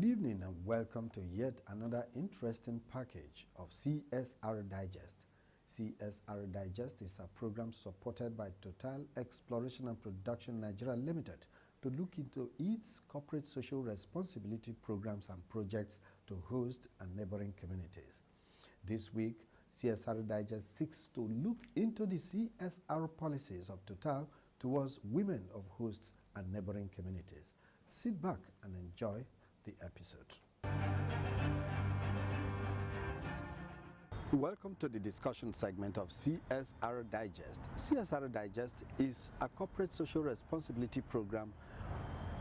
Good evening and welcome to yet another interesting package of CSR Digest. CSR Digest is a program supported by Total Exploration and Production Nigeria Limited to look into its corporate social responsibility programs and projects to host and neighboring communities. This week, CSR Digest seeks to look into the CSR policies of Total towards women of hosts and neighboring communities. Sit back and enjoy the episode. Welcome to the discussion segment of CSR Digest. CSR Digest is a corporate social responsibility program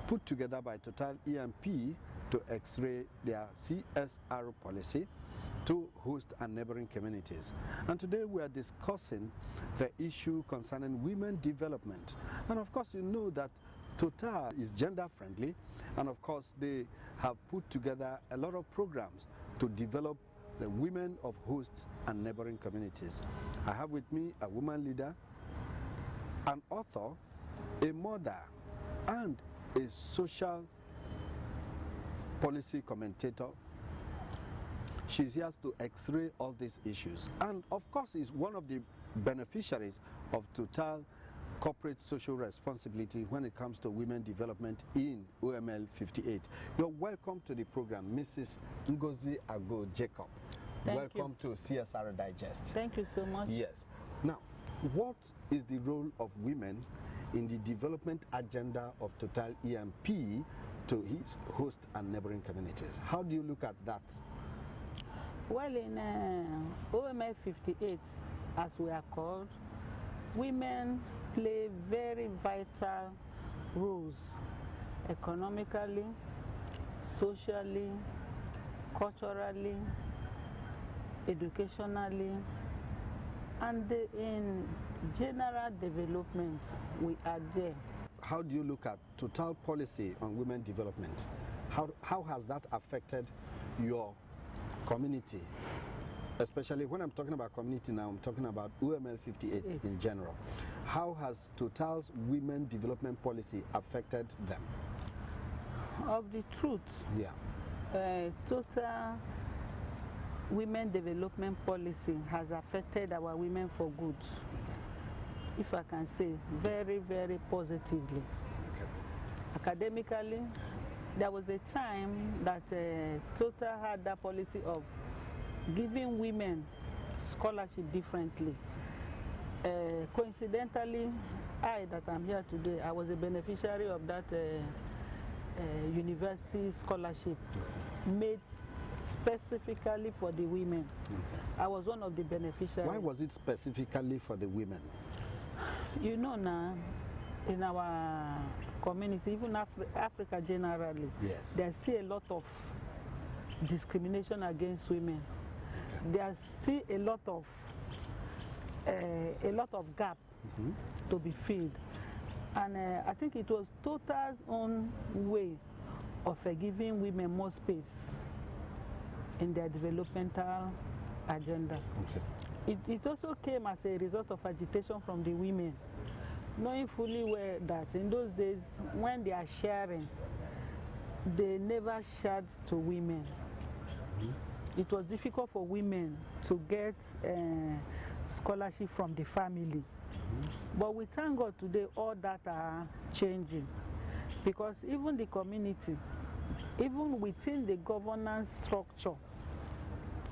put together by Total E&P to x-ray their CSR policy to host and neighboring communities. And today we are discussing the issue concerning women development. And of course, you know that Total is gender friendly, and of course they have put together a lot of programs to develop the women of hosts and neighboring communities. I have with me a woman leader, an author, a mother, and a social policy commentator. She's here to x-ray all these issues, and of course is one of the beneficiaries of Total corporate social responsibility when it comes to women development in OML 58. You're welcome to the program, Mrs. Ngozi Ago Jacob. Welcome to CSR Digest. Thank you so much. Yes. Now, what is the role of women in the development agenda of Total E&P to its host and neighboring communities? How do you look at that? Well, in OML 58, as we are called, women play very vital roles economically, socially, culturally, educationally, and in general development. We are there. How do you look at Total policy on women development? How has that affected your community? Especially when I'm talking about community now, I'm talking about OML 58 in general. How has Total's women development policy affected them? Of the truth, Total women development policy has affected our women for good. If I can say, very, very positively. Okay. Academically, there was a time that Total had that policy of giving women scholarship differently. Coincidentally, I that I'm here today, I was a beneficiary of that university scholarship made specifically for the women. I was one of the beneficiaries. Why was it specifically for the women? You know now, in our community, even Africa generally, there's still a lot of discrimination against women. There's still a lot of gap to be filled, and I think it was Total's own way of giving women more space in their developmental agenda. It also came as a result of agitation from the women, knowing fully well that in those days when they are sharing, they never shared to women. It was difficult for women to get scholarship from the family. But we thank God today all that are changing, because even the community, even within the governance structure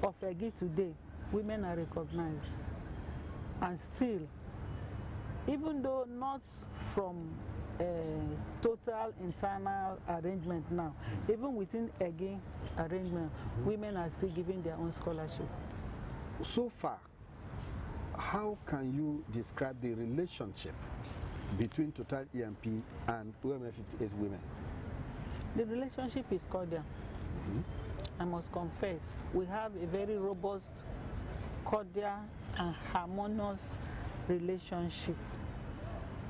of EGI today, women are recognized. And still, even though not from a Total internal arrangement now, even within EGI arrangement, women are still giving their own scholarship. So far, how can you describe the relationship between Total E&P and OML 58 women? The relationship is cordial. I must confess, we have a very robust, cordial and harmonious relationship,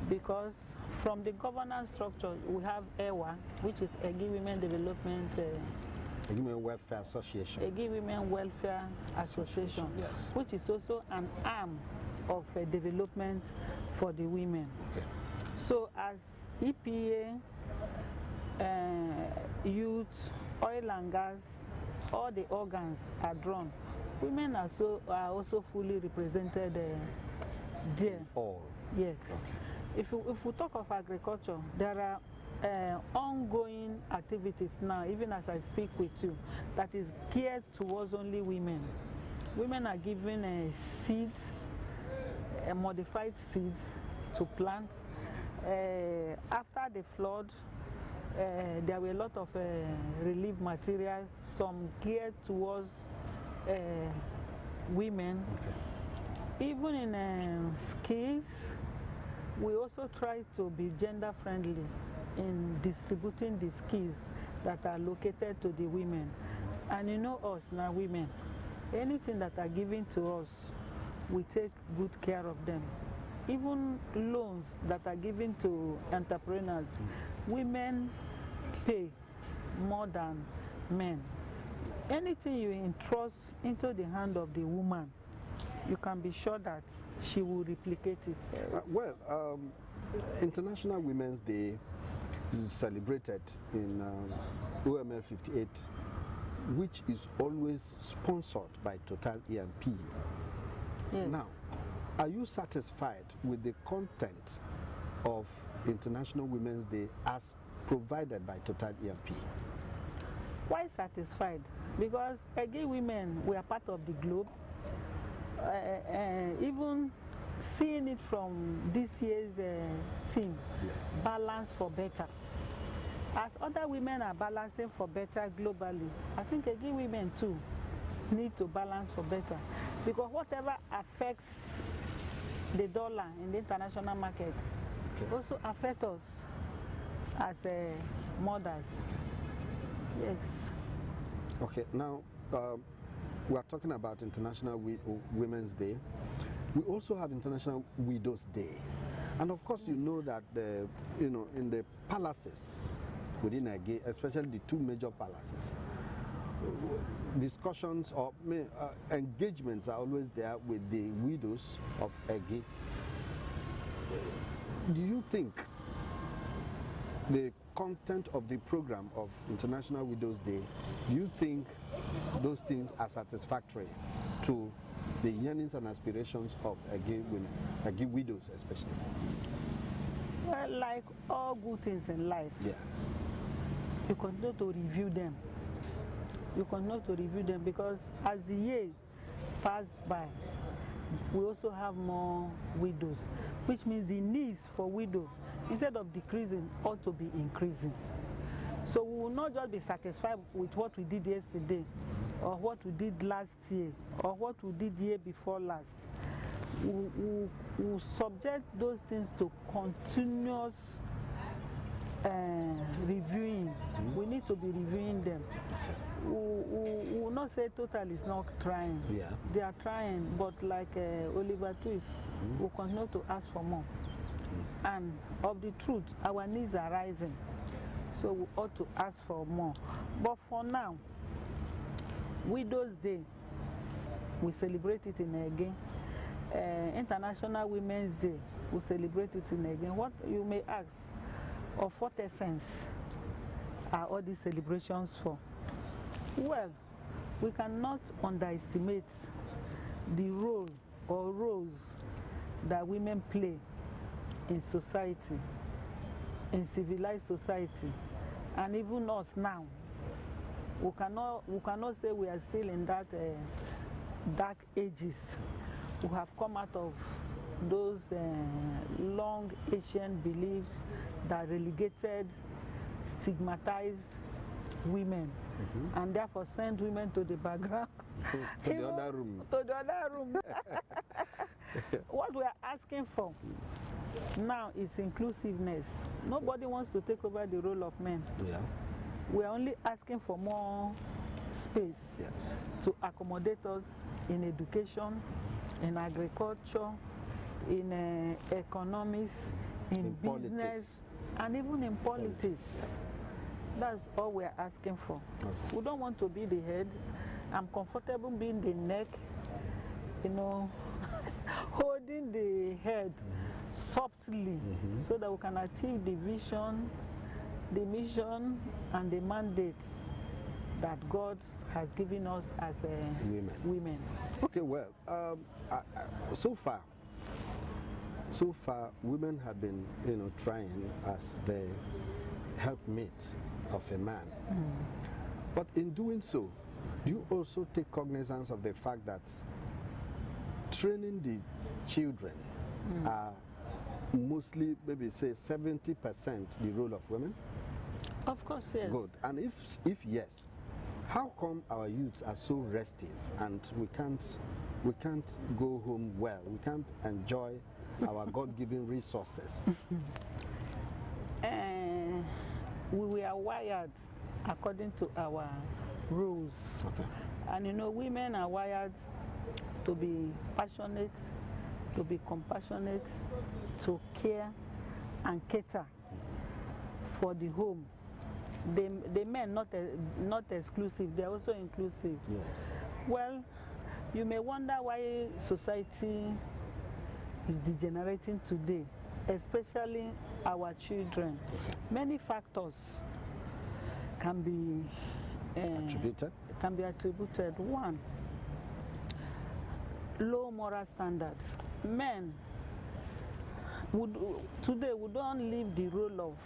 because from the governance structure we have EWA, which is EGI Women Development EGI Women Welfare Association. EGI Women Welfare Association, which is also an arm of development for the women. So as EPA, youth, oil and gas, all the organs are drawn. Women are also fully represented there. All. Yes. Okay. If we talk of agriculture, there are ongoing activities now, even as I speak with you, that is geared towards only women. Women are given seeds, modified seeds to plant. After the flood, there were a lot of relief materials, some geared towards women. Okay. Even in skills, we also try to be gender friendly in distributing the skills that are located to the women. And you know us now, women, anything that are given to us, we take good care of them. Even loans that are given to entrepreneurs, women pay more than men. Anything you entrust into the hand of the woman, you can be sure that she will replicate it. International Women's Day is celebrated in OML 58, which is always sponsored by Total E&P. Yes. Now, are you satisfied with the content of International Women's Day as provided by Total E&P? Why satisfied? Because again, women, we are part of the globe. Even seeing it from this year's theme, balance for better. As other women are balancing for better globally, I think again women too need to balance for better. Because whatever affects the dollar in the international market also affects us as mothers. Yes. Okay, now we are talking about International Women's Day. We also have International Widows Day. And of course, you know that in the palaces within Ege, especially the two major palaces, discussions or engagements are always there with the widows of Ege. Do you think the content of the program of International Widows Day, do you think those things are satisfactory to the yearnings and aspirations of Ege women, Ege widows especially? Well, like all good things in life, you continue to review them. You continue to review them because as the year passed by, we also have more widows, which means the needs for widows, instead of decreasing, ought to be increasing. So we will not just be satisfied with what we did yesterday, or what we did last year, or what we did year before last. We subject those things to continuous reviewing. We need to be reviewing them. We will not say Total is not trying. They are trying, but like Oliver Twist, we continue to ask for more. And of the truth, our needs are rising, so we ought to ask for more. But for now, Widows Day, we celebrate it in again. International Women's Day, we celebrate it in again. What you may ask, of what essence are all these celebrations for? Well, we cannot underestimate the role or roles that women play in society, in civilized society, and even us now. We cannot say we are still in that dark ages. We have come out of those long ancient beliefs that relegated, stigmatized women, and therefore sent women to the background. To the other room. To the other room. What we are asking for now is inclusiveness. Nobody wants to take over the role of men. We are only asking for more space to accommodate us in education, in agriculture, in economics, in business, politics, and even in politics. That's all we are asking for. We don't want to be the head. I'm comfortable being the neck, holding the head softly, so that we can achieve the vision, the mission, and the mandate that God has given us as women. Okay, well, so far, women have been, trying as the helpmate of a man. But in doing so, do you also take cognizance of the fact that training the children are mostly, maybe say 70% the role of women? Of course, yes. Good. And if yes, how come our youths are so restive and we can't go home well? We can't enjoy our God-given resources? We are wired according to our rules. Okay. And women are wired to be passionate, to be compassionate, to care and cater for the home. The men not exclusive, they're also inclusive. Yes. Well, you may wonder why society is degenerating today, especially our children. Many factors can be attributed. One, low moral standards. Men today we don't leave the role of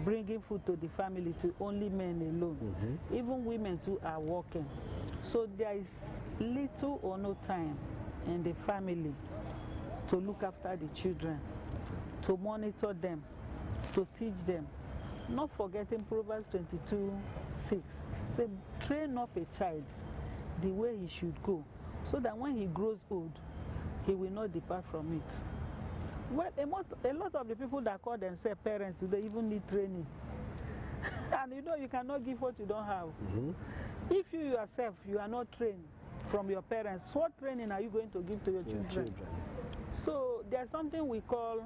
bringing food to the family to only men alone. Even women too are working. So there is little or no time in the family to look after the children, to monitor them, to teach them. Not forgetting Proverbs 22:6. Say, train up a child the way he should go, so that when he grows old, he will not depart from it. Well, a lot of the people that call themselves parents today even need training. And you cannot give what you don't have. If you yourself, you are not trained from your parents, what training are you going to give to your children? So there's something we call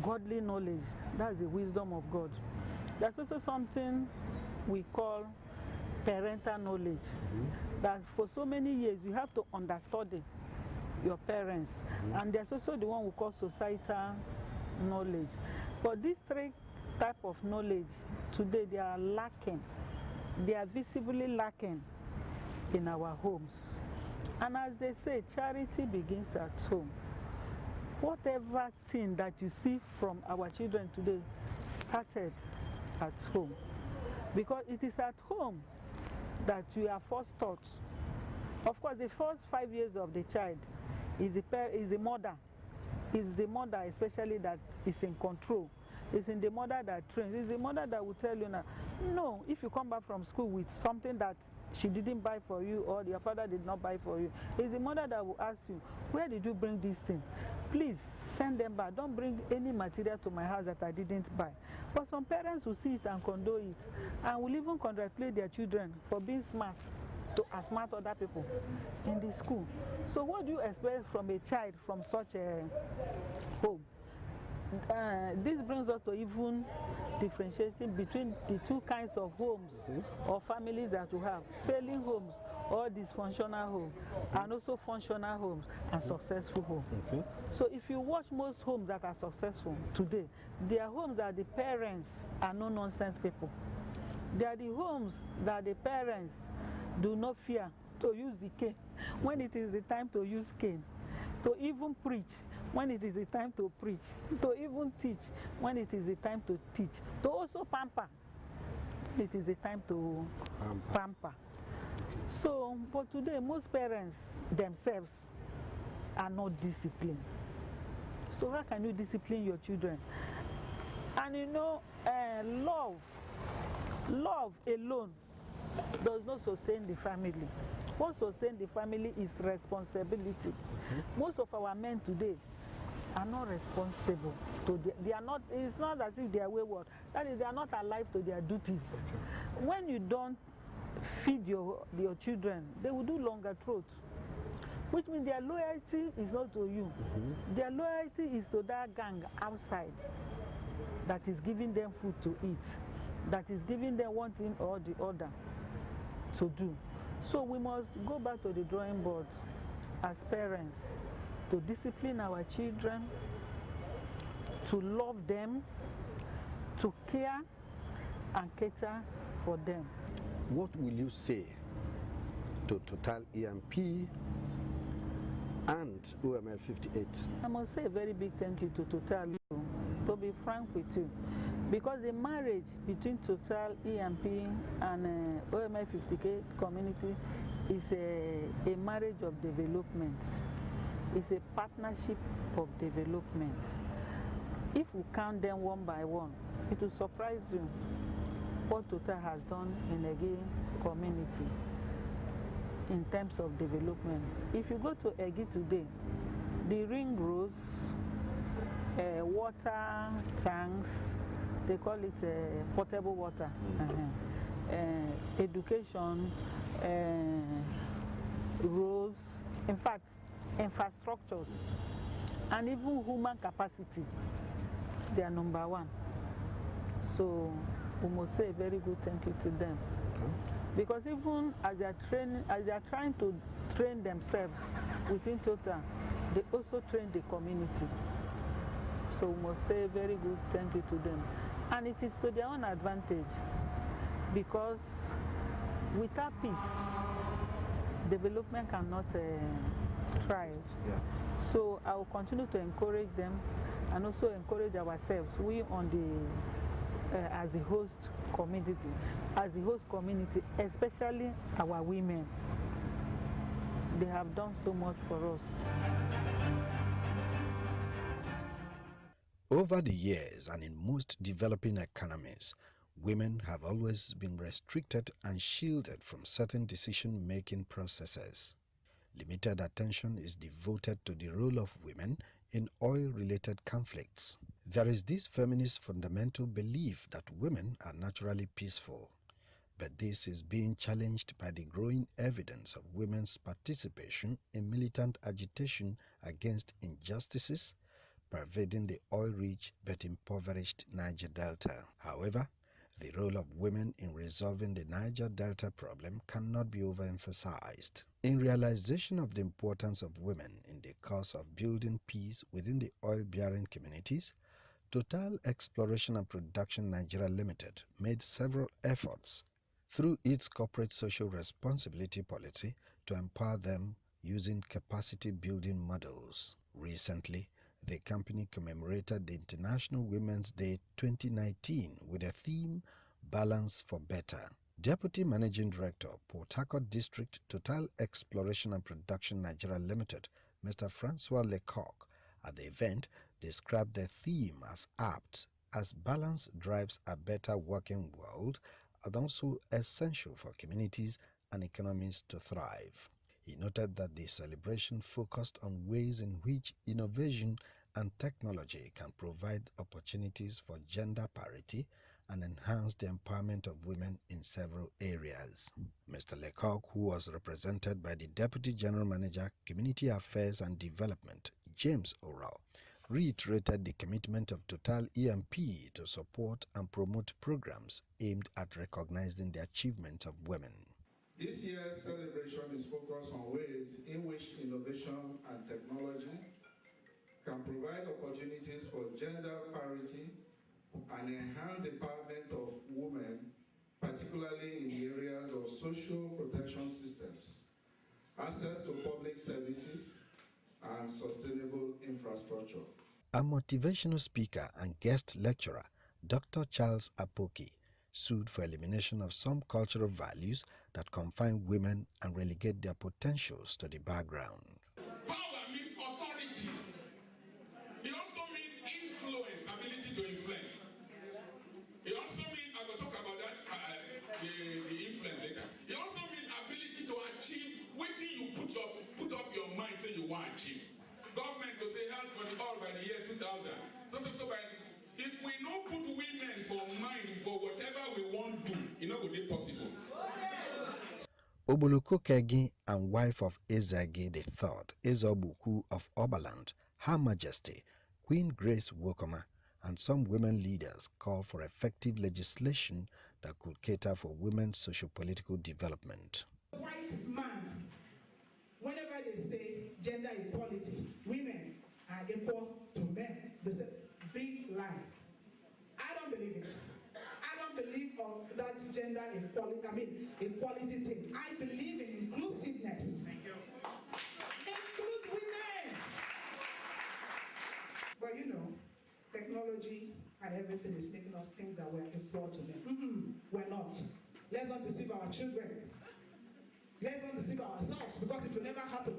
godly knowledge. That's the wisdom of God. There's also something we call parental knowledge. That for so many years you have to understudy your parents. And there's also the one we call societal knowledge. But these three types of knowledge today, they are lacking. They are visibly lacking in our homes. And as they say, charity begins at home. Whatever thing that you see from our children today started at home. Because it is at home that you are first taught. Of course, the first 5 years of the child is the mother. It's the mother especially that is in control. It's in the mother that trains. It's the mother that will tell you now, no, if you come back from school with something that she didn't buy for you or your father did not buy for you, it's the mother that will ask you, where did you bring this thing? Please send them back. Don't bring any material to my house that I didn't buy. But some parents will see it and condone it and will even congratulate their children for being smart to outsmart other people in the school. So what do you expect from a child from such a home? This brings us to even differentiating between the two kinds of homes or families that we have: failing homes or dysfunctional homes, and also functional homes and successful homes. So if you watch most homes that are successful today, they are homes that the parents are no-nonsense people. They are the homes that the parents do not fear to use the cane when it is the time to use cane, to even preach when it is the time to preach, to even teach when it is the time to teach, to also pamper when it is the time to pamper. So, but today most parents themselves are not disciplined. So how can you discipline your children? And love alone does not sustain the family. What sustains the family is responsibility. Most of our men today are not responsible. They are not. It's not as if they are wayward. That is, they are not alive to their duties. When you don't feed your children, they will do longer throats, which means their loyalty is not to you. Their loyalty is to that gang outside that is giving them food to eat, that is giving them one thing or the other to do. So we must go back to the drawing board as parents to discipline our children, to love them, to care, and cater for them. What will you say to Total EMP and OML 58? I must say a very big thank you to Total, to be frank with you, because the marriage between Total EMP and OML 58 community is a marriage of development. It's a partnership of development. If we count them one by one, it will surprise you what Total has done in the gay community in terms of development. If you go to Egi today, the ring roads, water tanks, they call it potable water, education, roads, in fact, infrastructures, and even human capacity, they are number one. So we must say a very good thank you to them. Because even as they are trying to train themselves within Total, they also train the community. So we must say a very good thank you to them. And it is to their own advantage, because without peace, development cannot thrive. Yeah. So I will continue to encourage them and also encourage ourselves, we on the as a host community, especially our women. They have done so much for us. Over the years and in most developing economies, women have always been restricted and shielded from certain decision-making processes. Limited attention is devoted to the role of women in oil-related conflicts. There is this feminist fundamental belief that women are naturally peaceful, but this is being challenged by the growing evidence of women's participation in militant agitation against injustices pervading the oil-rich but impoverished Niger Delta. However, the role of women in resolving the Niger Delta problem cannot be overemphasized. In realization of the importance of women in the cause of building peace within the oil-bearing communities, Total Exploration and Production Nigeria Limited made several efforts through its corporate social responsibility policy to empower them using capacity-building models. Recently, the company commemorated the International Women's Day 2019 with a theme, Balance for Better. Deputy Managing Director, Port Harcourt District Total Exploration and Production Nigeria Limited, Mr. Francois Lecoq, at the event described the theme as apt, as balance drives a better working world and also essential for communities and economies to thrive. He noted that the celebration focused on ways in which innovation and technology can provide opportunities for gender parity and enhance the empowerment of women in several areas. Mr. Lecoq, who was represented by the Deputy General Manager, Community Affairs and Development, James Oral, reiterated the commitment of Total EMP to support and promote programs aimed at recognizing the achievements of women. This year's celebration is focused on ways in which innovation and technology can provide opportunities for gender parity and enhance empowerment of women, particularly in the areas of social protection systems, access to public services, and sustainable infrastructure. A motivational speaker and guest lecturer, Dr. Charles Apoki, sued for elimination of some cultural values that confine women and relegate their potentials to the background. Power means authority. It also means influence, ability to influence. It also means, I will talk about that, the influence later. It also means ability to achieve what you put up your mind say you want to achieve. Government will say health for all by the year 2000. So by, if we don't put women for mind for whatever we want to do, it not will be possible. Oboluko Kegi and wife of Ezagi III, Ezobuku of Oberland, Her Majesty, Queen Grace Wokoma, and some women leaders call for effective legislation that could cater for women's socio-political development. White man, whenever they say gender equality, women are equal to men, this is a big lie. I don't believe it. I don't believe that gender equality, equality thing. I believe in inclusiveness. Thank you. Include women. But you know, technology and everything is making us think that we're equal to men. We're not. Let's not deceive our children. Let's not deceive ourselves, because it will never happen.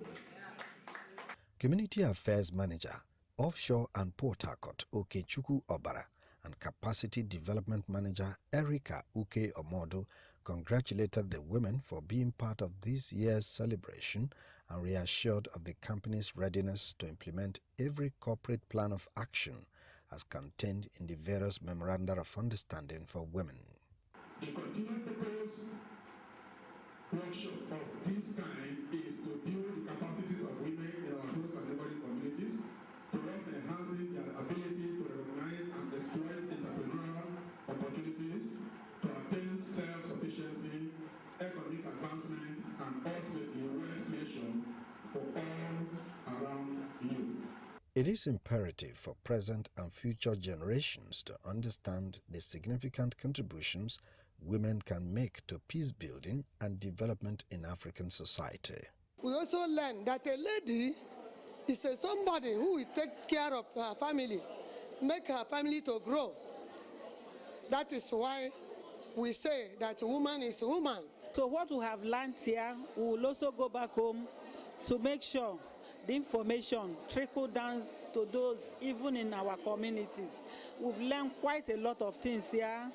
Community Affairs Manager, Offshore and Port Harcourt, Okechukwu Obara, and Capacity Development Manager, Erica Uke Omodo, congratulated the women for being part of this year's celebration and reassured of the company's readiness to implement every corporate plan of action as contained in the various memoranda of understanding for women. The continued purpose workshop of this kind is to build the capacities of women in our host and neighboring communities, towards enhancing their ability to recognize and exploit entrepreneurial opportunities, to attain self-sufficiency, economic advancement, and ultimately wealth creation for all around you. It is imperative for present and future generations to understand the significant contributions women can make to peace building and development in African society. We also learn that a lady is somebody who will take care of her family, make her family to grow. That is why we say that woman is woman. So what we have learned here, we will also go back home to make sure the information trickle down to those even in our communities. We've learned quite a lot of things here.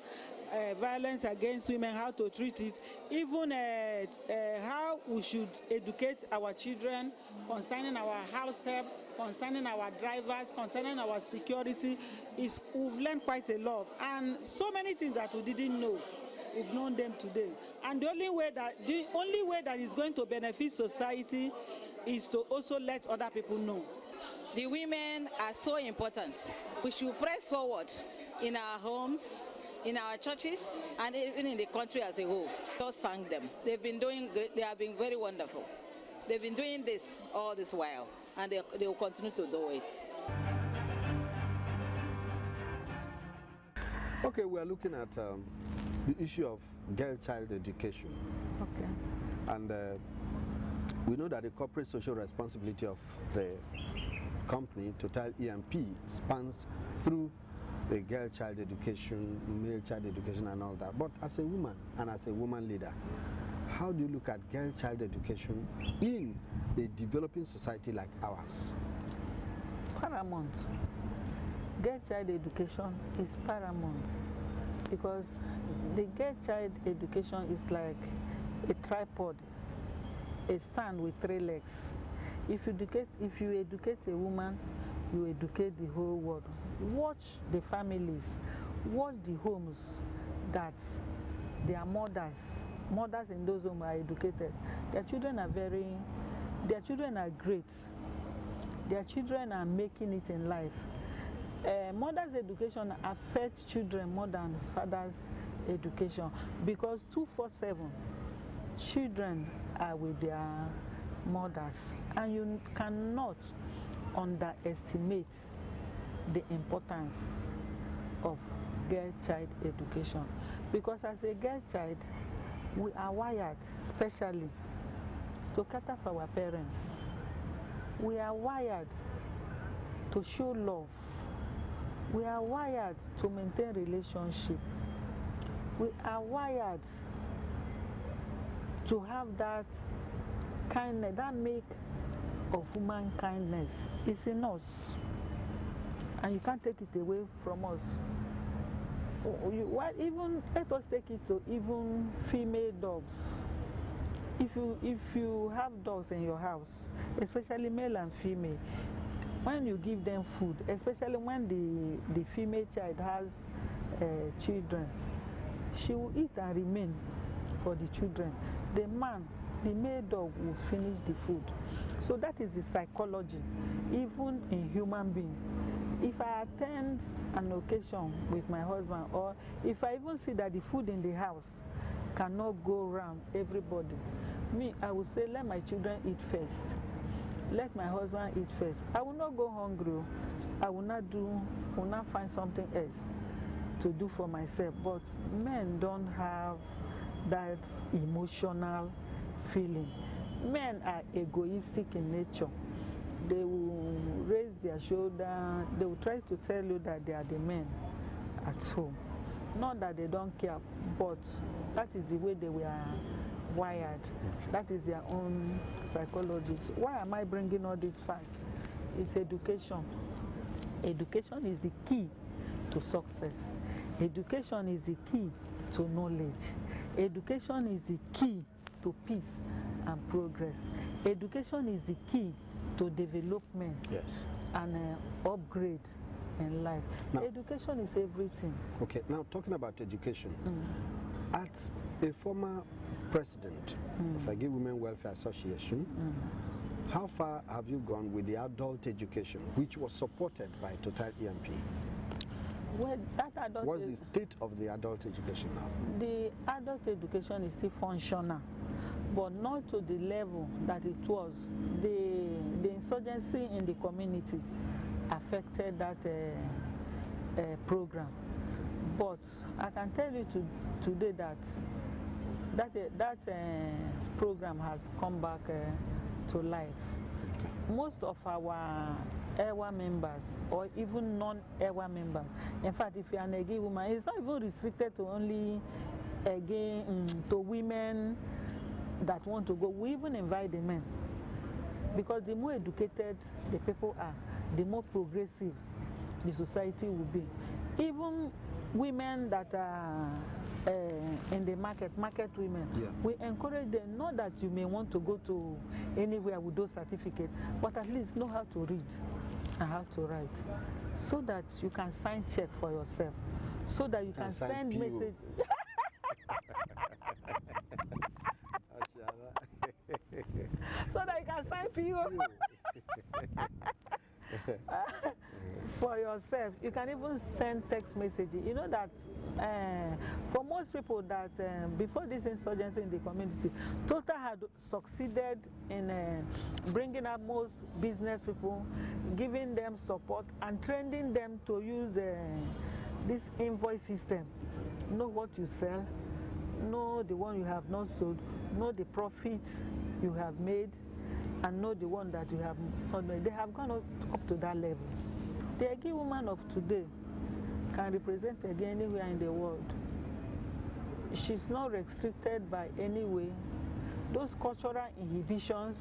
Violence against women, how to treat it, even how we should educate our children concerning our house help, concerning our drivers, concerning our security. We've learned quite a lot, and so many things that we didn't know, we've known them today. And the only way that is going to benefit society is to also let other people know. The women are so important. We should press forward in our homes, in our churches, and even in the country as a whole. Just thank them. They've been doing great. They have been very wonderful. They've been doing this all this while, and they will continue to do it. Okay, we are looking at the issue of girl-child education. Okay. And we know that the corporate social responsibility of the company, Total EMP, spans through the girl child education, male child education and all that. But as a woman and as a woman leader, how do you look at girl child education in a developing society like ours? Paramount. Girl child education is paramount because the girl child education is like a tripod, a stand with 3 legs. If you educate a woman, you educate the whole world. Watch the families, watch the homes that their mothers in those homes are educated. Their children are great. Their children are making it in life. Mother's education affects children more than father's education because 24/7 children are with their mothers, and you cannot underestimate the importance of girl child education, because as a girl child we are wired specially to cater for our parents. We are wired to show love. We are wired to maintain relationship. We are wired to have that kindness, that make of human kindness is in us, and you can't take it away from us. Even let us take it to even female dogs. If you have dogs in your house, especially male and female, when you give them food, especially when the female child has children, she will eat and remain for the children. The male dog will finish the food. So that is the psychology, even in human beings. If I attend an occasion with my husband, or if I even see that the food in the house cannot go around everybody, I will say, let my children eat first. Let my husband eat first. I will not go hungry. I will not find something else to do for myself. But men don't have that emotional feeling. Men are egoistic in nature. They will raise their shoulder, they will try to tell you that they are the men at home. Not that they don't care, but that is the way they were wired. That is their own psychology. So why am I bringing all this fast? It's education. Education is the key to success. Education is the key to knowledge. Education is the key to peace and progress. Education is the key to development and upgrade in life. Now, education is everything. Okay, now talking about education, as a former president of the Women Welfare Association, how far have you gone with the adult education, which was supported by Total EMP? Well, that adult what's the state of the adult education now? The adult education is still functional, but not to the level that it was. The insurgency in the community affected that program. But I can tell you today that program has come back to life. Most of our EWA members, or even non-EWA members, in fact, if you're an Egi woman, it's not even restricted to only to women that want to go. We even invite the men, because the more educated the people are, the more progressive the society will be. Even women that are in the market women, we encourage them, not that you may want to go to anywhere with those certificates, but at least know how to read and how to write, so that you can sign check for yourself, so that you can send message. So that you can sign PO for yourself. You can even send text messages. You know that for most people that before this insurgency in the community, Total had succeeded in bringing up most business people, giving them support and training them to use this invoice system. Know what you sell, know the one you have not sold, know the profits you have made, and know the one that you have not made. They have gone up to that level. The Egi woman of today can represent Egi anywhere in the world. She's not restricted by any way. Those cultural inhibitions,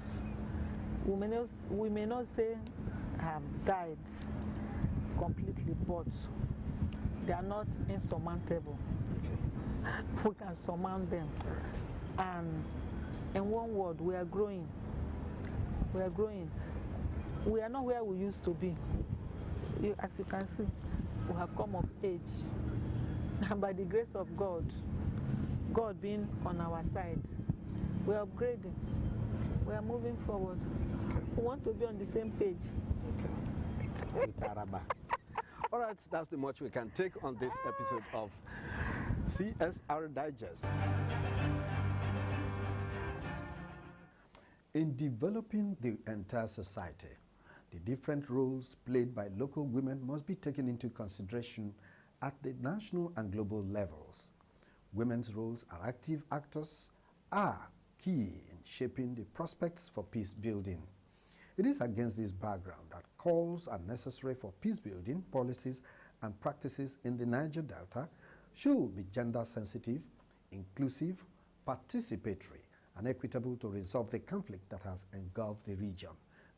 we may not say have died completely, but they are not insurmountable. We can surmount them. And in one word, we are growing. We are growing. We are not where we used to be. As you can see, we have come of age. And by the grace of God, God being on our side, we are upgrading. We are moving forward. We want to be on the same page. All right, that's the much we can take on this episode of CSR Digest. In developing the entire society, the different roles played by local women must be taken into consideration at the national and global levels. Women's roles as active actors are key in shaping the prospects for peace building. It is against this background that calls are necessary for peace building policies and practices in the Niger Delta should be gender sensitive, inclusive, participatory, and equitable to resolve the conflict that has engulfed the region.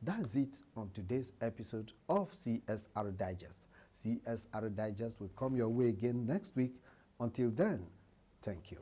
That's it on today's episode of CSR Digest. CSR Digest will come your way again next week. Until then, thank you.